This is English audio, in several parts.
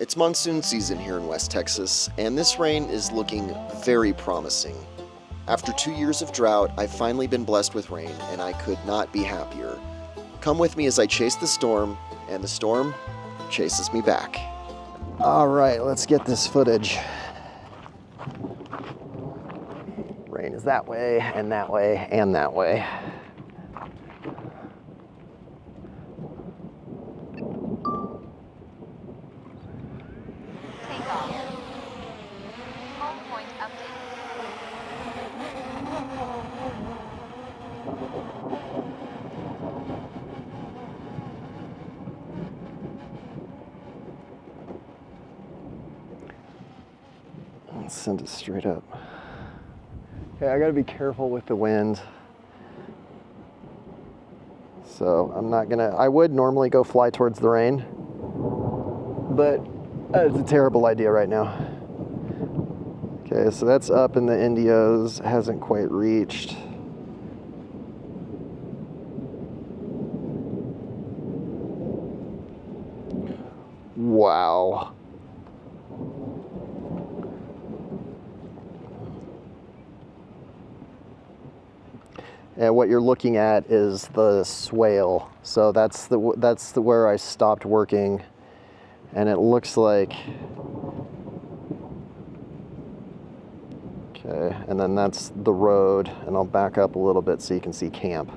It's monsoon season here in West Texas, and this rain is looking very promising. After 2 years of drought, I've finally been blessed with rain, and I could not be happier. Come with me as I chase the storm, and the storm chases me back. All right, let's get this footage. Rain is that way, and that way, and that way. Let's send it straight up. Okay, I gotta be careful with the wind. So I'm not gonna, I would normally go fly towards the rain, but it's a terrible idea right now. Okay, so that's up in the Indios, hasn't quite reached. Wow. And what you're looking at is the swale. So that's where I stopped working, and it looks like, okay, and then that's the road, and I'll back up a little bit so you can see camp.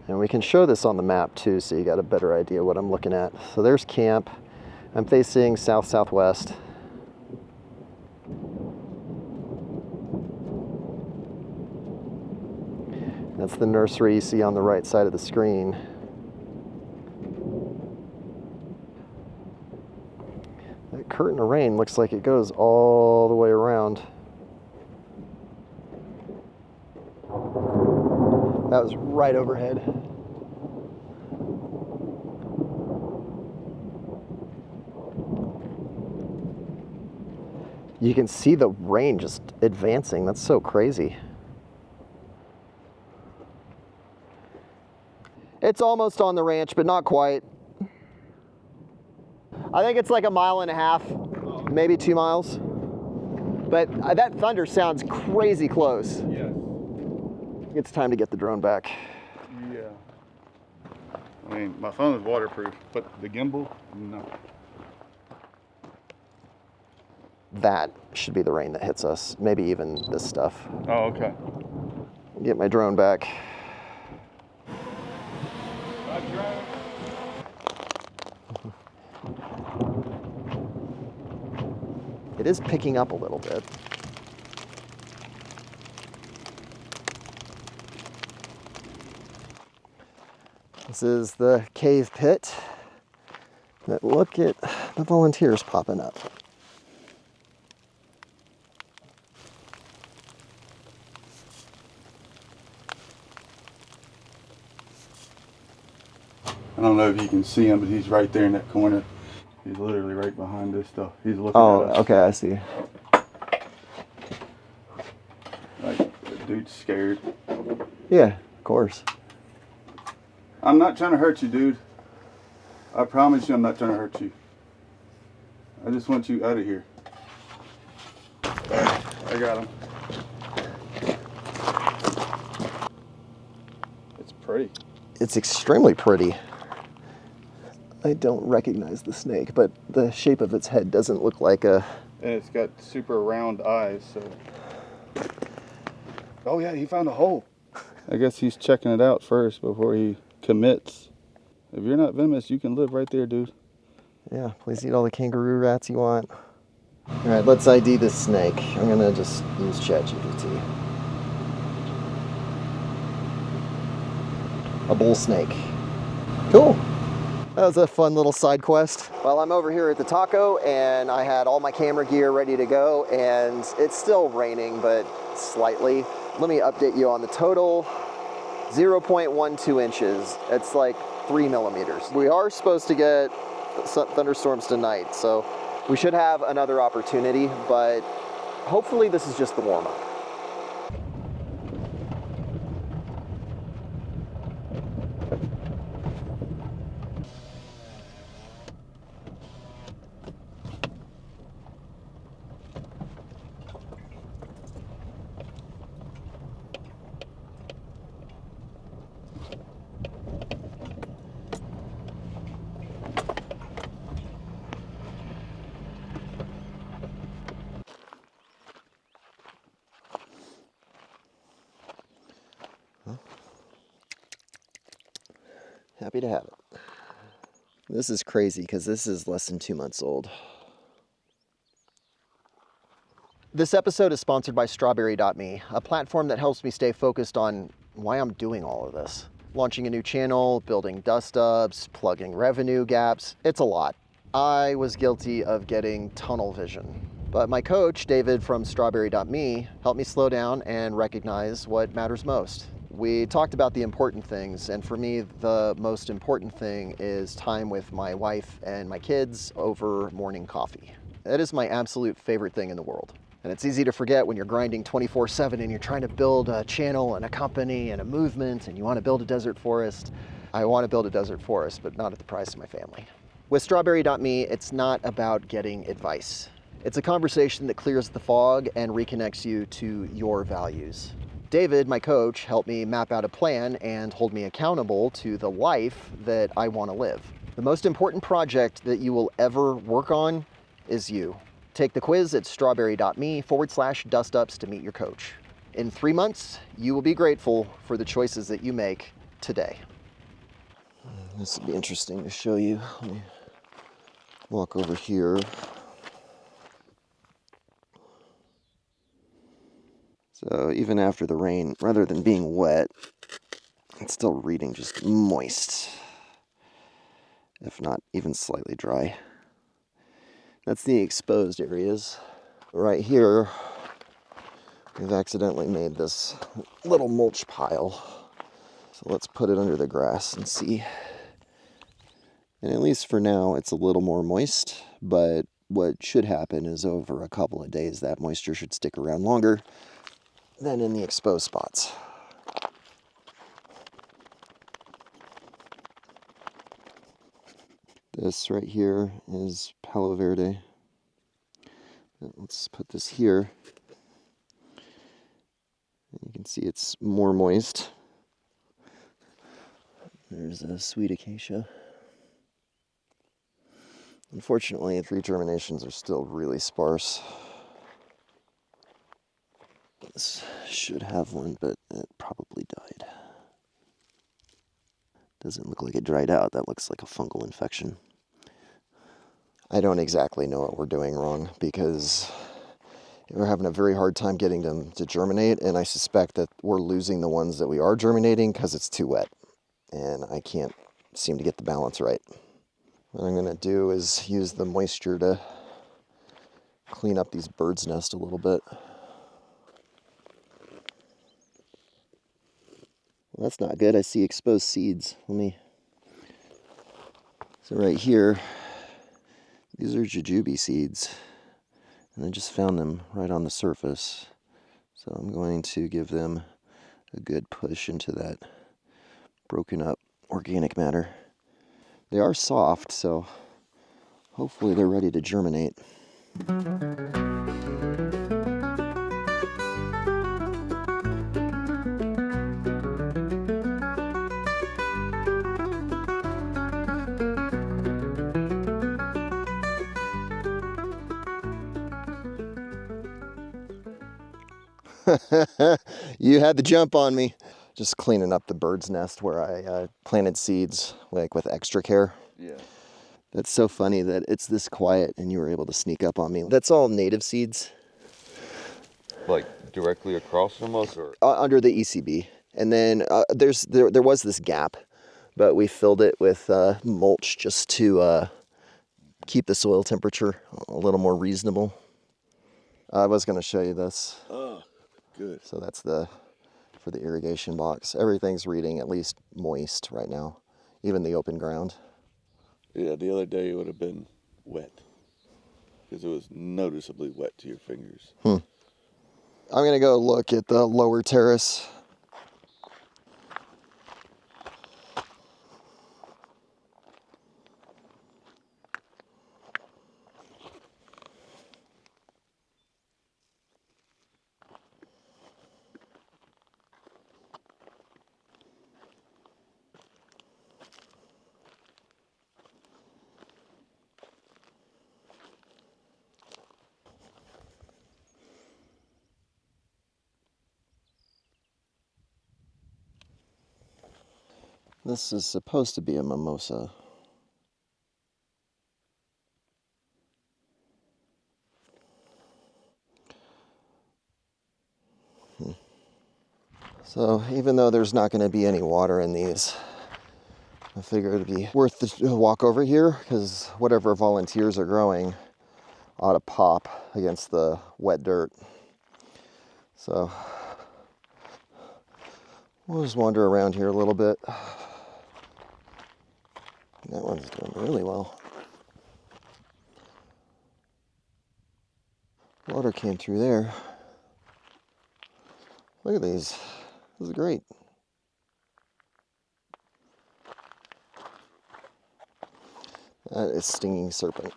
And we can show this on the map too, so you got a better idea what I'm looking at. So there's camp. I'm facing south-southwest. That's the nursery you see on the right side of the screen. That curtain of rain looks like it goes all the way around. That was right overhead. You can see the rain just advancing. That's so crazy. It's almost on the ranch, but not quite. I think it's like 1.5 miles, maybe 2 miles. But that thunder sounds crazy close. Yeah. It's time to get the drone back. Yeah. I mean, my phone is waterproof, but the gimbal, no. That should be the rain that hits us. Maybe even this stuff. Oh, okay. Get my drone back. It is picking up a little bit. This is the cave pit. But look at the volunteers popping up. I don't know if you can see him, but he's right there in that corner. He's literally right behind this stuff. He's looking at us. Okay, I see. Like, the dude's scared. Yeah, of course. I'm not trying to hurt you, dude. I promise you I'm not trying to hurt you. I just want you out of here. I got him. It's pretty. It's extremely pretty. I don't recognize the snake, but the shape of its head doesn't look like a... And it's got super round eyes, so... Oh yeah, he found a hole. I guess he's checking it out first before he commits. If you're not venomous, you can live right there, dude. Yeah, please eat all the kangaroo rats you want. All right, let's ID this snake. I'm gonna just use ChatGPT. A bull snake. Cool. That was a fun little side quest. Well, I'm over here at the taco, and I had all my camera gear ready to go, and it's still raining, but slightly. Let me update you on the total. 0.12 inches. It's like 3 millimeters. We are supposed to get thunderstorms tonight, so we should have another opportunity, but hopefully this is just the warm-up. Happy to have it. This is crazy because this is less than 2 months old. This episode is sponsored by Strawberry.me, a platform that helps me stay focused on why I'm doing all of this. Launching a new channel, building Dustups, plugging revenue gaps, it's a lot. I was guilty of getting tunnel vision. But my coach, David from Strawberry.me, helped me slow down and recognize what matters most. We talked about the important things, and for me, the most important thing is time with my wife and my kids over morning coffee. That is my absolute favorite thing in the world. And it's easy to forget when you're grinding 24/7 and you're trying to build a channel and a company and a movement and you want to build a desert forest. I want to build a desert forest, but not at the price of my family. With Strawberry.me, it's not about getting advice. It's a conversation that clears the fog and reconnects you to your values. David, my coach, helped me map out a plan and hold me accountable to the life that I want to live. The most important project that you will ever work on is you. Take the quiz at strawberry.me/dustups to meet your coach. In 3 months, you will be grateful for the choices that you make today. This will be interesting to show you. Let me walk over here. So even after the rain, rather than being wet, it's still reading just moist, if not even slightly dry. That's the exposed areas. Right here, we've accidentally made this little mulch pile. So let's put it under the grass and see. And at least for now, it's a little more moist, but what should happen is over a couple of days, that moisture should stick around longer than in the exposed spots. This right here is Palo Verde. Let's put this here. You can see it's more moist. There's a sweet acacia. Unfortunately, tree germinations are still really sparse. This should have one, but it probably died. Doesn't look like it dried out. That looks like a fungal infection. I don't exactly know what we're doing wrong because we're having a very hard time getting them to germinate, and I suspect that we're losing the ones that we are germinating because it's too wet, and I can't seem to get the balance right. What I'm going to do is use the moisture to clean up these birds' nest a little bit. Well, that's not good. I see exposed seeds. So right here, these are jujube seeds, and I just found them right on the surface. So I'm going to give them a good push into that broken up organic matter. They are soft, so hopefully they're ready to germinate. You had the jump on me. Just cleaning up the bird's nest where I planted seeds, like with extra care. Yeah. That's so funny that it's this quiet and you were able to sneak up on me. That's all native seeds. Like directly across from us, or Under the ECB. And then there was this gap, but we filled it with mulch just to keep the soil temperature a little more reasonable. I was going to show you this. oh, good. So that's for the irrigation box. Everything's reading at least moist right now, even the open ground. Yeah, the other day it would have been wet because it was noticeably wet to your fingers. I'm going to go look at the lower terrace. This is supposed to be a mimosa. So even though there's not going to be any water in these, I figure it'd be worth the walk over here because whatever volunteers are growing ought to pop against the wet dirt. So we'll just wander around here a little bit. That one's doing really well. Water came through there. Look at these. This is great. That is stinging serpent,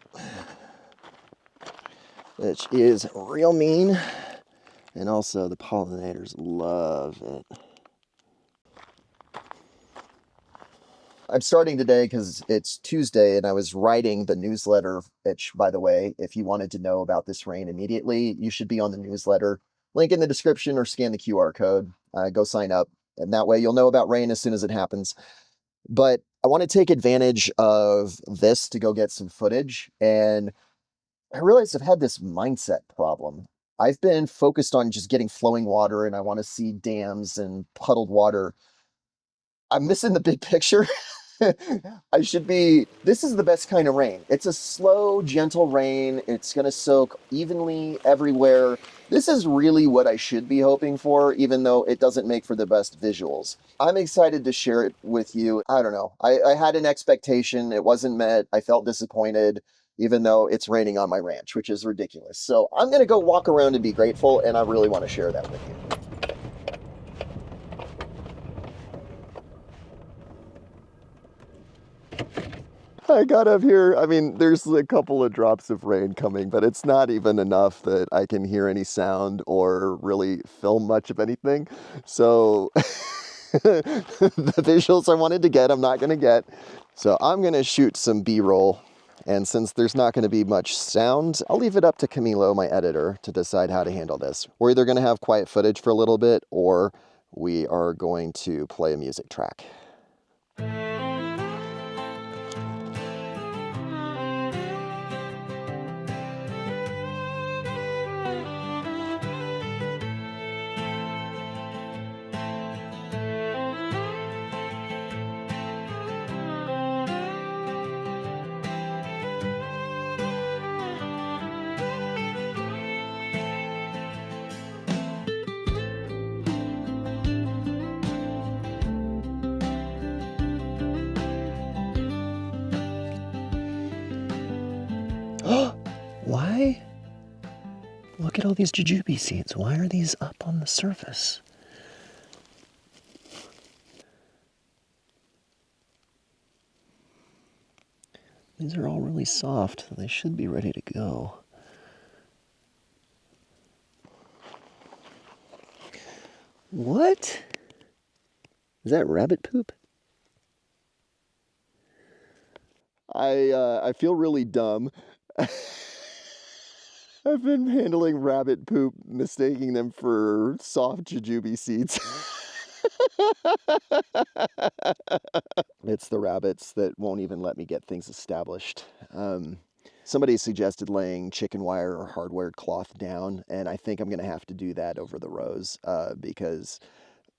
which is real mean, and also the pollinators love it. I'm starting today because it's Tuesday and I was writing the newsletter, which, by the way, if you wanted to know about this rain immediately, you should be on the newsletter. Link in the description or scan the QR code. Go sign up, and that way you'll know about rain as soon as it happens. But I want to take advantage of this to go get some footage, and I realized I've had this mindset problem. I've been focused on just getting flowing water, and I want to see dams and puddled water. I'm missing the big picture. This is the best kind of rain. It's a slow, gentle rain. It's going to soak evenly everywhere. This is really what I should be hoping for, even though it doesn't make for the best visuals. I'm excited to share it with you. I don't know. I had an expectation. It wasn't met. I felt disappointed, even though it's raining on my ranch, which is ridiculous. So I'm going to go walk around and be grateful, and I really want to share that with you. I got up here. I mean, there's a couple of drops of rain coming, but it's not even enough that I can hear any sound or really film much of anything. So the visuals I wanted to get, I'm not going to get. So I'm going to shoot some B-roll. And since there's not going to be much sound, I'll leave it up to Camilo, my editor, to decide how to handle this. We're either going to have quiet footage for a little bit, or we are going to play a music track. Why? Look at all these jujube seeds. Why are these up on the surface? These are all really soft. They should be ready to go. What? Is that rabbit poop? I feel really dumb. I've been handling rabbit poop, mistaking them for soft jujube seeds. It's the rabbits that won't even let me get things established. Somebody suggested laying chicken wire or hardware cloth down, and I think I'm going to have to do that over the rows because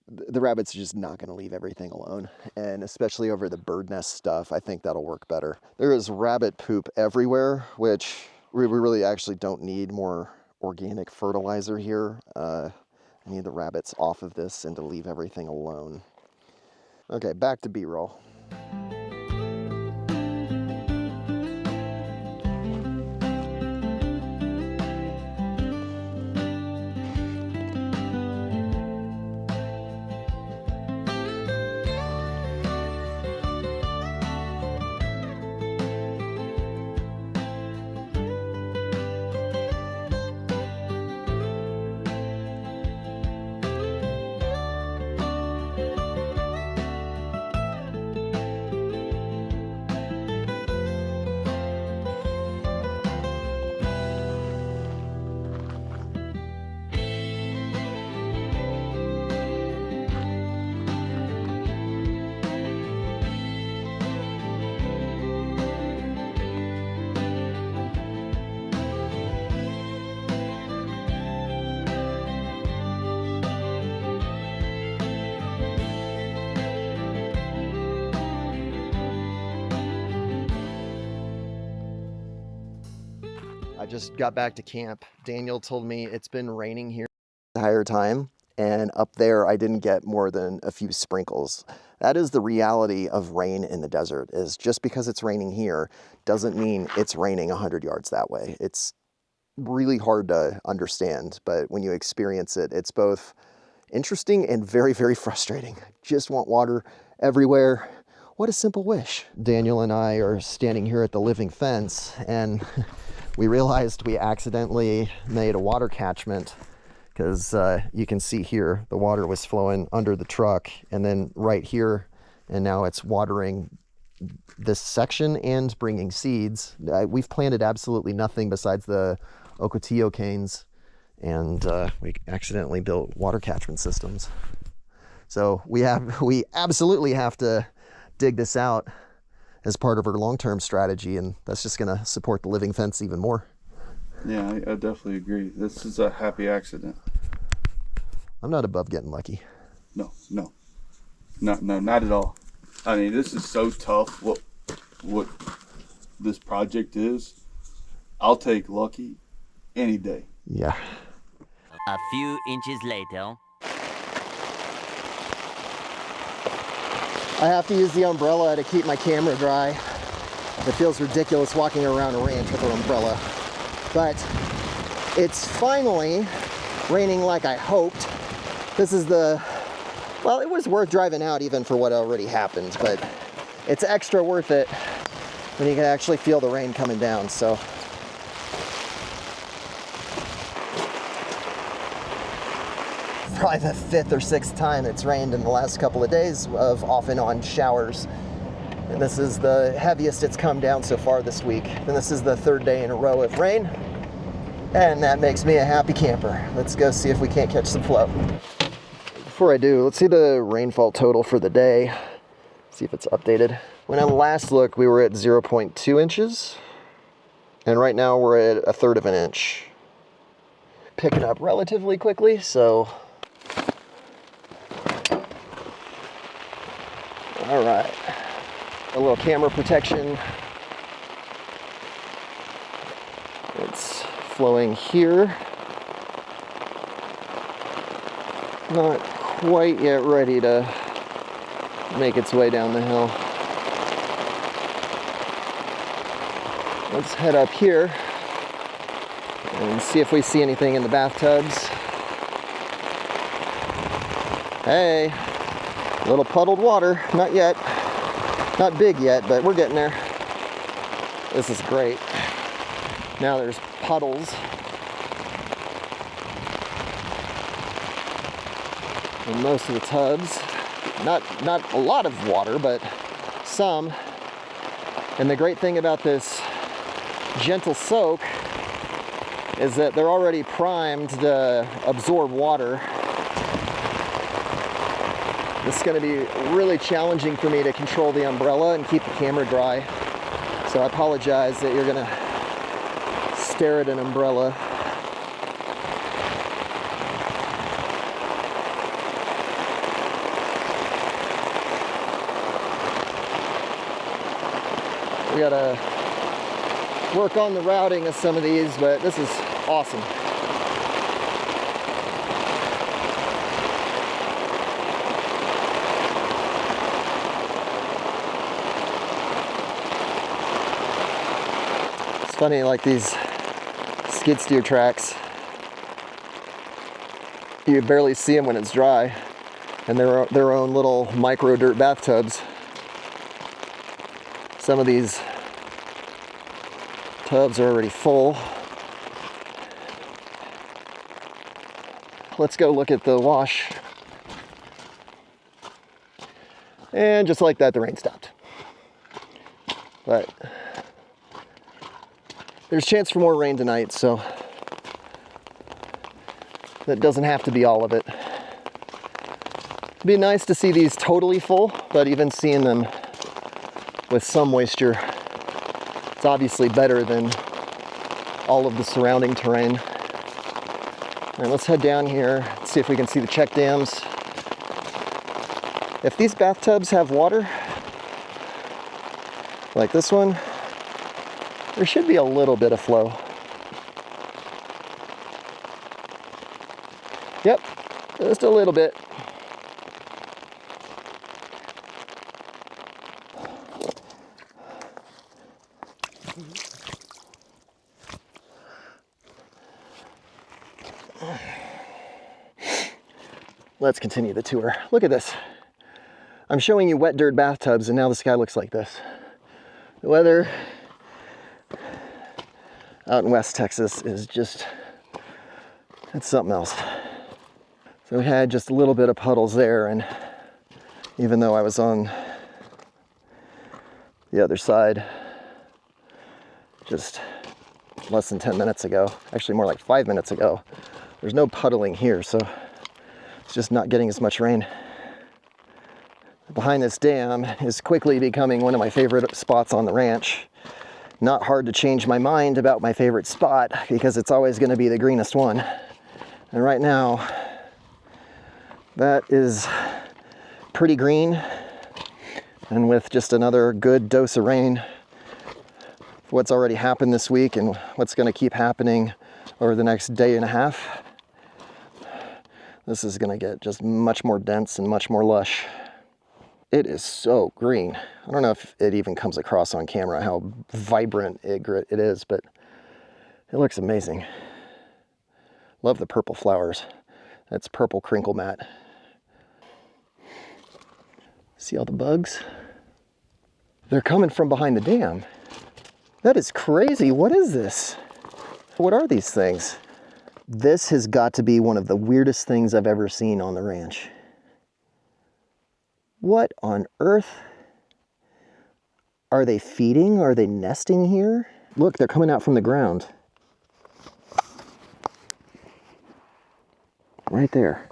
the rabbits are just not going to leave everything alone. And especially over the bird nest stuff, I think that'll work better. There is rabbit poop everywhere, which we really actually don't need more organic fertilizer here. I need the rabbits off of this and to leave everything alone. Okay, back to B-roll. just got back to camp. Daniel told me it's been raining here the entire time, and up there I didn't get more than a few sprinkles. That is the reality of rain in the desert, is just because it's raining here doesn't mean it's raining 100 yards that way. It's really hard to understand, but when you experience it, it's both interesting and very, very frustrating. I just want water everywhere. What a simple wish. Daniel and I are standing here at the living fence, and we realized we accidentally made a water catchment, because you can see here the water was flowing under the truck and then right here, and now it's watering this section and bringing seeds. We've planted absolutely nothing besides the ocotillo canes, and we accidentally built water catchment systems. So we absolutely have to dig this out as part of our long-term strategy, and that's just going to support the living fence even more. Yeah, I definitely agree. This is a happy accident. I'm not above getting lucky. No, not at all. I mean, this is so tough. What this project is, I'll take lucky any day. Yeah. A few inches later. I have to use the umbrella to keep my camera dry. It feels ridiculous walking around a ranch with an umbrella. But it's finally raining like I hoped. This is well, it was worth driving out even for what already happened, but it's extra worth it when you can actually feel the rain coming down, so. Probably the 5th or 6th time it's rained in the last couple of days of off and on showers. And this is the heaviest it's come down so far this week. And this is the 3rd day in a row of rain. And that makes me a happy camper. Let's go see if we can't catch some flow. Before I do, let's see the rainfall total for the day. See if it's updated. When I last looked, we were at 0.2 inches. And right now we're at 1/3 of an inch. Picking up relatively quickly, so. All right, a little camera protection. It's flowing here. Not quite yet ready to make its way down the hill. Let's head up here and see if we see anything in the bathtubs. Hey. Little puddled water, not yet. Not big yet, but we're getting there. This is great. Now there's puddles. In most of the tubs. Not a lot of water, but some. And the great thing about this gentle soak is that they're already primed to absorb water. This is going to be really challenging for me to control the umbrella and keep the camera dry. So I apologize that you're going to stare at an umbrella. We got to work on the routing of some of these, but this is awesome. Funny, like these skid steer tracks, you barely see them when it's dry, and they're their own little micro dirt bathtubs. Some of these tubs are already full. Let's go look at the wash. And just like that, the rain stopped. But there's a chance for more rain tonight, so that doesn't have to be all of it. It'd be nice to see these totally full, but even seeing them with some moisture, it's obviously better than all of the surrounding terrain. All right, let's head down here, see if we can see the check dams. If these bathtubs have water, like this one, there should be a little bit of flow. Yep, just a little bit. Let's continue the tour. Look at this. I'm showing you wet dirt bathtubs, and now the sky looks like this. The weather out in West Texas is just, it's something else. So we had just a little bit of puddles there, and even though I was on the other side just less than 10 minutes ago, actually more like 5 minutes ago, there's no puddling here, so it's just not getting as much rain. Behind this dam is quickly becoming one of my favorite spots on the ranch. Not hard to change my mind about my favorite spot because it's always going to be the greenest one. And right now, that is pretty green. And with just another good dose of rain, what's already happened this week and what's going to keep happening over the next day and a half, this is going to get just much more dense and much more lush. It is so green. I don't know if it even comes across on camera how vibrant it is, but it looks amazing. Love the purple flowers. That's purple crinkle mat. See all the bugs? They're coming from behind the dam. That is crazy. What is this? What are these things? This has got to be one of the weirdest things I've ever seen on the ranch. What on earth? Are they feeding? Are they nesting here? Look, they're coming out from the ground. Right there.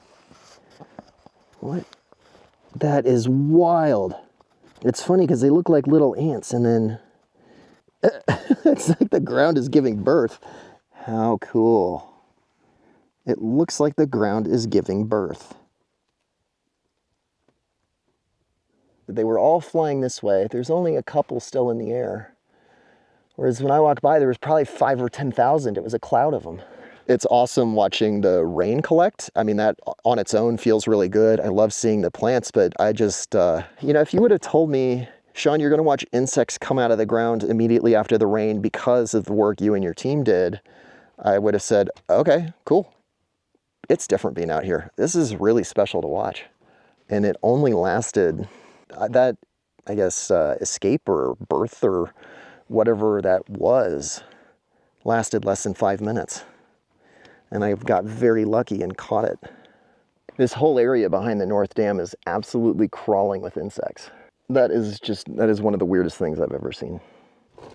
What? That is wild. It's funny because they look like little ants, and then it's like the ground is giving birth. How cool. It looks like the ground is giving birth. They were all flying this way. There's only a couple still in the air. Whereas when I walked by, there was probably 5,000 or 10,000. It was a cloud of them. It's awesome watching the rain collect. I mean, that on its own feels really good. I love seeing the plants, but I just, you know, if you would have told me, Shaun, you're going to watch insects come out of the ground immediately after the rain because of the work you and your team did, I would have said, okay, cool. It's different being out here. This is really special to watch. And it only lasted, that, I guess, escape or birth or whatever that was, lasted less than 5 minutes. And I got very lucky and caught it. This whole area behind the North Dam is absolutely crawling with insects. That is one of the weirdest things I've ever seen.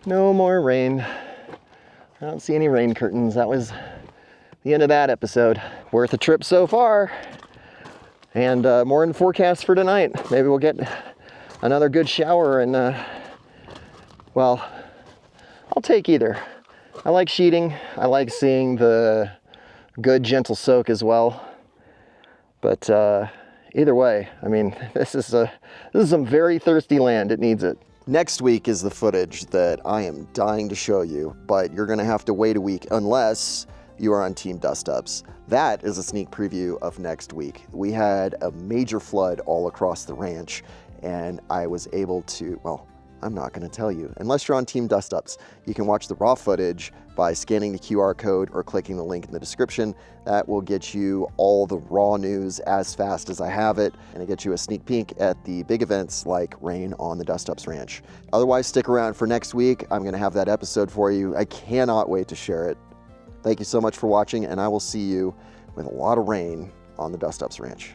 No more rain. I don't see any rain curtains. That was the end of that episode. Worth a trip so far. And more in the forecast for tonight. Maybe we'll get another good shower and, well, I'll take either. I like sheeting. I like seeing the good gentle soak as well. But either way, I mean, this is some very thirsty land. It needs it. Next week is the footage that I am dying to show you, but you're gonna have to wait a week unless you are on Team Dustups. That is a sneak preview of next week. We had a major flood all across the ranch, and I was able to, well, I'm not going to tell you. Unless you're on Team Dustups, you can watch the raw footage by scanning the QR code or clicking the link in the description. That will get you all the raw news as fast as I have it, and it gets you a sneak peek at the big events like rain on the Dustups Ranch. Otherwise, stick around for next week. I'm going to have that episode for you. I cannot wait to share it. Thank you so much for watching, and I will see you with a lot of rain on the Dustups Ranch.